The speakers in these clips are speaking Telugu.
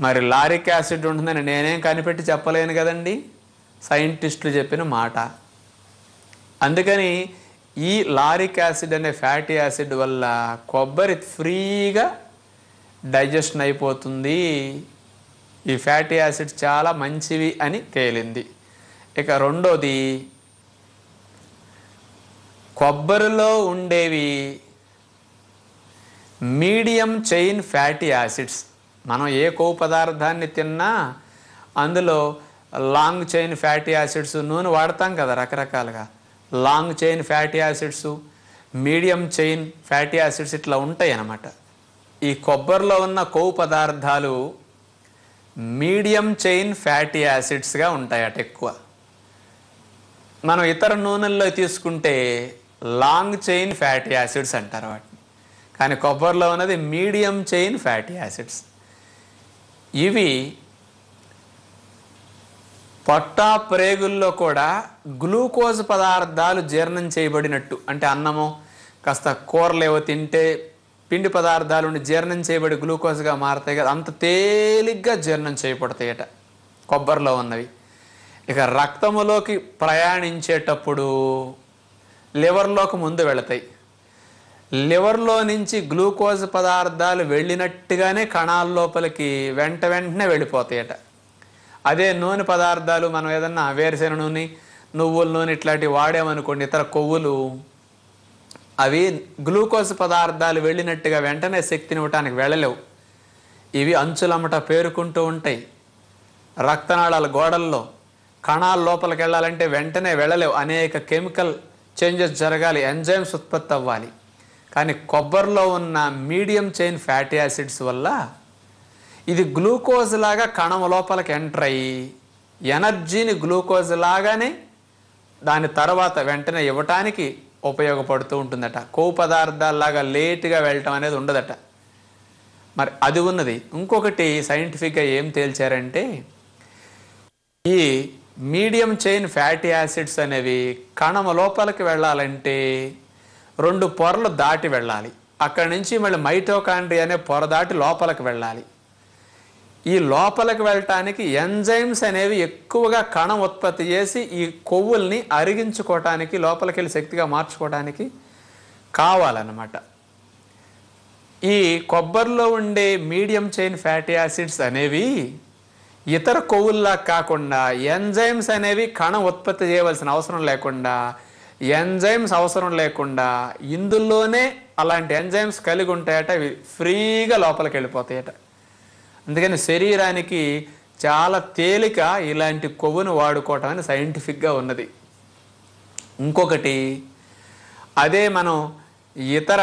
మరి లారిక్ యాసిడ్ ఉంటుందని నేనేం కనిపెట్టి చెప్పలేను కదండి, సైంటిస్టులు చెప్పిన మాట. అందుకని ఈ లారిక్ యాసిడ్ అనే ఫ్యాటీ యాసిడ్ వల్ల కొబ్బరి ఫ్రీగా డైజెషన్ అయిపోతుంది. ఈ ఫ్యాటీ యాసిడ్స్ చాలా మంచివి అని తేలింది. ఇక రెండోది, కొబ్బరిలో ఉండేవి మీడియం చైన్ ఫ్యాటీ యాసిడ్స్. మనం ఏ కొవ్వు పదార్థాన్ని తిన్నా అందులో లాంగ్ చైన్ ఫ్యాటీ యాసిడ్స్, నూనె వాడతాం కదా రకరకాలుగా, long chain fatty acids, medium chain fatty acids ఇట్లా ఉంటాయి అన్నమాట. ఈ కొబ్బరిలో ఉన్న కొవ్వు పదార్థాలు మీడియం చైన్ ఫ్యాటీ యాసిడ్స్గా ఉంటాయట ఎక్కువ. మనం ఇతర నూనెల్లో తీసుకుంటే లాంగ్ చైన్ ఫ్యాటీ యాసిడ్స్ అంటారు వాటిని, కానీ కొబ్బరిలో ఉన్నది మీడియం చైన్ ఫ్యాటీ యాసిడ్స్. ఇవి పొట్ట ప్రేగుల్లో కూడా గ్లూకోజ్ పదార్థాలు జీర్ణం చేయబడినట్టు, అంటే అన్నము కాస్త కూరలు ఏవో తింటే పిండి పదార్థాలు ఉండి జీర్ణం చేయబడి గ్లూకోజ్గా మారతాయి కదా, అంత తేలిగ్గా జీర్ణం చేయబడతాయట కొబ్బరిలో ఉన్నవి. ఇక రక్తములోకి ప్రయాణించేటప్పుడు లివర్లోకి ముందు వెళతాయి. లివర్లో నుంచి గ్లూకోజ్ పదార్థాలు వెళ్ళినట్టుగానే కణాల లోపలికి వెంటనే వెళ్ళిపోతాయట. అదే నూనె పదార్థాలు మనం ఏదన్నా వేరుశెనగ నూనె, నువ్వుల నూనె ఇట్లాంటివి వాడామనుకోండి, ఇతర కొవ్వులు, అవి గ్లూకోజ్ పదార్థాలు వెళ్ళినట్టుగా వెంటనే శక్తినివ్వటానికి వెళ్ళలేవు. ఇవి అంచులమ్మట పేరుకుంటూ ఉంటాయి. రక్తనాళాల గోడల్లో కణాల లోపలికి వెళ్ళాలంటే వెంటనే వెళ్ళలేవు, అనేక కెమికల్ చేంజెస్ జరగాలి, ఎంజైమ్స్ ఉత్పత్తి అవ్వాలి. కానీ కొబ్బరిలో ఉన్న మీడియం చైన్ ఫ్యాటీ యాసిడ్స్ వల్ల ఇది గ్లూకోజ్ లాగా కణం లోపలికి ఎంటర్ అయ్యి ఎనర్జీని గ్లూకోజ్ లాగానే దాని తర్వాత వెంటనే ఇవ్వటానికి ఉపయోగపడుతూ ఉంటుందట. కొవ్వు పదార్థాలలాగా లేటుగా వెళ్ళటం అనేది ఉండదట. మరి అది ఉన్నది. ఇంకొకటి సైంటిఫిక్గా ఏం తేల్చారంటే, ఈ మీడియం చైన్ ఫ్యాటీ యాసిడ్స్ అనేవి కణం లోపలికి వెళ్ళాలంటే 2 పొరలు దాటి వెళ్ళాలి. అక్కడి నుంచి మళ్ళీ మైటోకాండ్రియా అనే పొర దాటి లోపలికి వెళ్ళాలి. ఈ లోపలికి వెళ్ళటానికి ఎంజైమ్స్ అనేవి ఎక్కువగా కణం ఉత్పత్తి చేసి ఈ కొవ్వుల్ని అరిగించుకోవటానికి, లోపలికి వెళ్ళి శక్తిగా మార్చుకోవడానికి కావాలన్నమాట. ఈ కొబ్బరిలో ఉండే మీడియం చైన్ ఫ్యాటీ యాసిడ్స్ అనేవి ఇతర కొవ్వుల్లా కాకుండా ఎంజైమ్స్ అనేవి కణం ఉత్పత్తి చేయవలసిన అవసరం లేకుండా, ఎంజైమ్స్ అవసరం లేకుండా ఇందులోనే అలాంటి ఎంజైమ్స్ కలిగి ఉంటాయట. ఇవి ఫ్రీగా లోపలికి వెళ్ళిపోతాయట. అందుకని శరీరానికి చాలా తేలిక ఇలాంటి కొవ్వును వాడుకోవటం అని సైంటిఫిక్గా ఉన్నది. ఇంకొకటి, అదే మనం ఇతర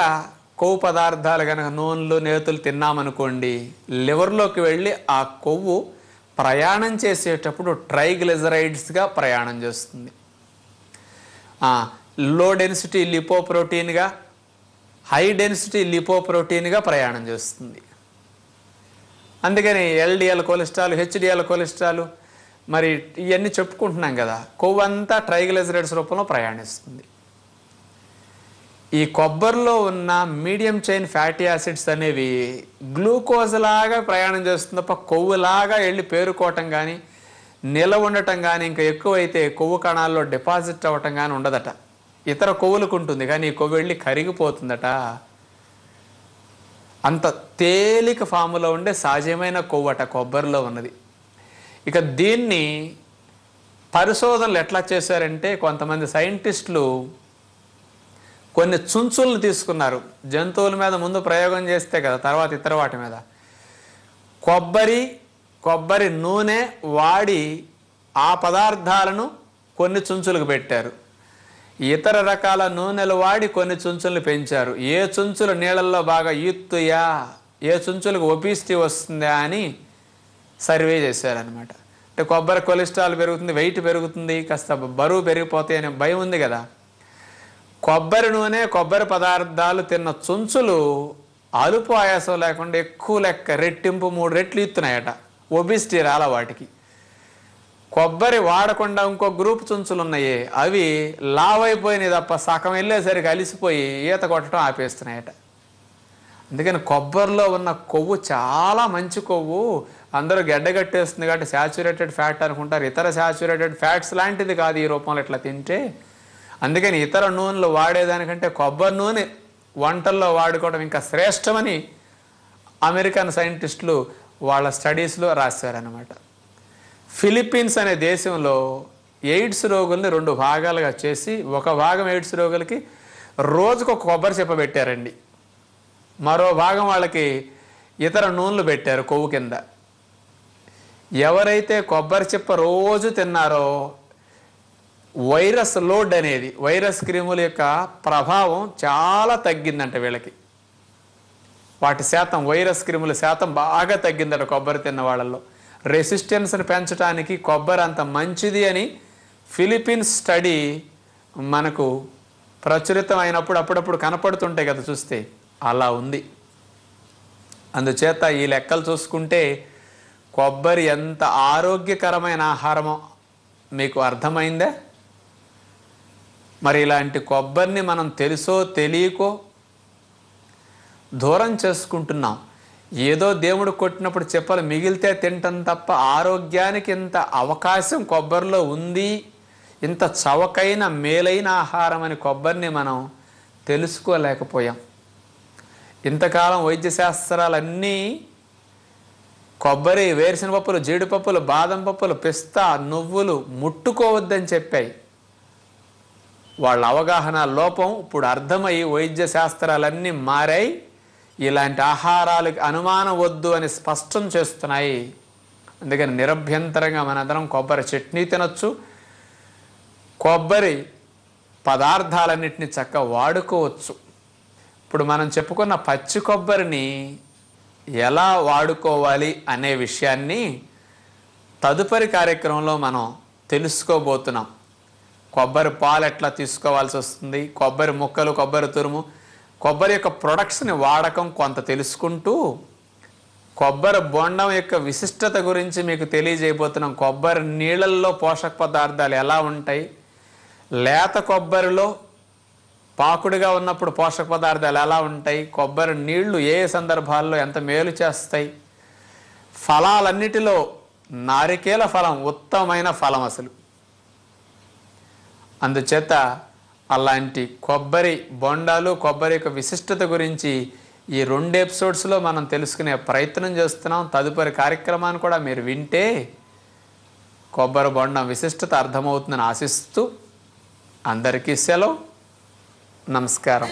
కొవ్వు పదార్థాలు కనుక నూనెలు, నేతులు తిన్నామనుకోండి, లివర్లోకి వెళ్ళి ఆ కొవ్వు ప్రయాణం చేసేటప్పుడు ట్రైగ్లిజరైడ్స్గా ప్రయాణం చేస్తుంది. లో డెన్సిటీ లిపోప్రోటీన్గా, హై డెన్సిటీ లిపోప్రోటీన్గా ప్రయాణం చేస్తుంది. అందుకని ఎల్డిఎల్ కొలెస్ట్రాల్, హెచ్డిఎల్ కొలెస్ట్రాల్, మరి ఇవన్నీ చెప్పుకుంటున్నాం కదా, కొవ్వు అంతా ట్రైగ్లిజరైడ్స్ రూపంలో ప్రయాణిస్తుంది. ఈ కొబ్బరిలో ఉన్న మీడియం చైన్ ఫ్యాటీ యాసిడ్స్ అనేవి గ్లూకోజ్ లాగా ప్రయాణం చేస్తుంది తప్ప కొవ్వులాగా వెళ్ళి పేరుకోవటం కానీ, నిలవ ఉండటం కానీ, ఇంకా ఎక్కువైతే కొవ్వు కణాల్లో డిపాజిట్ అవ్వటం కానీ ఉండదట. ఇతర కొవ్వులకు ఉంటుంది, కానీ ఈ కొవ్వు వెళ్ళి కరిగిపోతుందట. అంత తేలిక ఫాములో ఉండే సహజమైన కొవ్వట కొబ్బరిలో ఉన్నది. ఇక దీన్ని పరిశోధనలు ఎట్లా చేశారంటే, కొంతమంది సైంటిస్టులు కొన్ని చుంచులను తీసుకున్నారు. జంతువుల మీద ముందు ప్రయోగం చేస్తే కదా తర్వాత ఇతర వాటి మీద. కొబ్బరి నూనె వాడి ఆ పదార్థాలను కొన్ని చుంచులకు పెట్టారు. ఇతర రకాల నూనెలు వాడి కొన్ని చుంచులను పెంచారు. ఏ చుంచులు నీళ్ళల్లో బాగా ఈత్తుయా, ఏ చుంచులకు ఒబిసిటీ వస్తుందా అని సర్వే చేశారనమాట. అంటే కొబ్బరి కొలెస్ట్రాల్ పెరుగుతుంది, వెయిట్ పెరుగుతుంది, కాస్త బరువు పెరిగిపోతాయి అనే భయం ఉంది కదా. కొబ్బరి నూనె, కొబ్బరి పదార్థాలు తిన్న చుంచులు అలుపు ఆయాసం లేకుండా ఎక్కువ లెక్క రెట్టింపు 3 రెట్లు ఇస్తున్నాయట. ఒబిసిటీ రాల వాటికి. కొబ్బరి వాడకుండా ఇంకో గ్రూప్ చుంచులు ఉన్నాయి, అవి లావ్ అయిపోయినాయి తప్ప సగం వెళ్ళేసరికి అలిసిపోయి ఈత కొట్టడం ఆపేస్తున్నాయట. అందుకని కొబ్బరిలో ఉన్న కొవ్వు చాలా మంచి కొవ్వు. అందరూ గడ్డగట్టేస్తుంది కాబట్టి శాచురేటెడ్ ఫ్యాట్ అనుకుంటారు. ఇతర శాచురేటెడ్ ఫ్యాట్స్ లాంటిది కాదు ఈ రూపంలో ఇట్లా తింటే. అందుకని ఇతర నూనెలు వాడేదానికంటే కొబ్బరి నూనె వంటల్లో వాడుకోవడం ఇంకా శ్రేష్టమని అమెరికన్ సైంటిస్టులు వాళ్ళ స్టడీస్లో రాశారనమాట. ఫిలిప్పీన్స్ అనే దేశంలో ఎయిడ్స్ రోగుల్ని 2 భాగాలుగా చేసి, ఒక భాగం ఎయిడ్స్ రోగులకి రోజుకు ఒక కొబ్బరి చెప్ప పెట్టారండి, మరో భాగం వాళ్ళకి ఇతర నూనెలు పెట్టారు కొవ్వు కింద. ఎవరైతే కొబ్బరి చెప్ప రోజు తిన్నారో వైరస్ లోడ్ అనేది, వైరస్ క్రిముల యొక్క ప్రభావం చాలా తగ్గిందంట వీళ్ళకి. వాటి శాతం, వైరస్ క్రిముల శాతం బాగా తగ్గిందట కొబ్బరి తిన్న వాళ్ళల్లో. రెసిస్టెన్స్ని పెంచడానికి కొబ్బరి అంత మంచిది అని ఫిలిప్పీన్స్ స్టడీ మనకు ప్రచురితం అయినప్పుడు అప్పుడప్పుడు కనపడుతుంటాయి కదా చూస్తే, అలా ఉంది. అందుచేత ఈ లెక్కలు చూసుకుంటే కొబ్బరి ఎంత ఆరోగ్యకరమైన ఆహారమో మీకు అర్థమైందా? మరి ఇలాంటి కొబ్బరిని మనం తెలుసో తెలియకో దూరం చేసుకుంటున్నాం. ఏదో దేవుడు కొట్టినప్పుడు చెప్పలు మిగిలితే తింటాం తప్ప ఆరోగ్యానికి ఇంత అవకాశం కొబ్బరిలో ఉంది, ఇంత చవకైన మేలైన ఆహారం అని కొబ్బరిని మనం తెలుసుకోలేకపోయాం. ఇంతకాలం వైద్య శాస్త్రాలన్నీ కొబ్బరి, వేరుశనగ పప్పులు, జీడిపప్పులు, బాదం పప్పులు, పిస్తా, నువ్వులు ముట్టుకోవద్దని చెప్పాయి. వాళ్ళ అవగాహన లోపం ఇప్పుడు అర్థమై వైద్య శాస్త్రాలన్నీ మారాయి. ఇలాంటి ఆహారాలకు అనుమానం వద్దు అని స్పష్టం చేస్తున్నాయి. అందుకని నిరభ్యంతరంగా మనందరం కొబ్బరి చట్నీ తినొచ్చు, కొబ్బరి పదార్థాలన్నింటినీ చక్కగా వాడుకోవచ్చు. ఇప్పుడు మనం చెప్పుకున్న పచ్చి కొబ్బరిని ఎలా వాడుకోవాలి అనే విషయాన్ని తదుపరి కార్యక్రమంలో మనం తెలుసుకోబోతున్నాం. కొబ్బరి పాలు ఎట్లా తీసుకోవాల్సి వస్తుంది, కొబ్బరి ముక్కలు, కొబ్బరి తురుము, కొబ్బరి యొక్క ప్రొడక్ట్స్ని వాడకం కొంత తెలుసుకుంటూ కొబ్బరి బొండం యొక్క విశిష్టత గురించి మీకు తెలియజేయబోతున్నాం. కొబ్బరి నీళ్ళల్లో పోషక పదార్థాలు ఎలా ఉంటాయి, లేత కొబ్బరిలో పాకుడుగా ఉన్నప్పుడు పోషక పదార్థాలు ఎలా ఉంటాయి, కొబ్బరి నీళ్లు ఏ సందర్భాల్లో ఎంత మేలు చేస్తాయి, ఫలాలన్నిటిలో నారికేల ఫలం ఉత్తమమైన ఫలం అసలు. అందుచేత అలాంటి కొబ్బరి బొండాలు, కొబ్బరి యొక్క విశిష్టత గురించి ఈ 2 ఎపిసోడ్స్లో మనం తెలుసుకునే ప్రయత్నం చేస్తున్నాం. తదుపరి కార్యక్రమాన్ని కూడా మీరు వింటే కొబ్బరి బొండం విశిష్టత అర్థమవుతుందని ఆశిస్తూ అందరికీ సెలవు. నమస్కారం.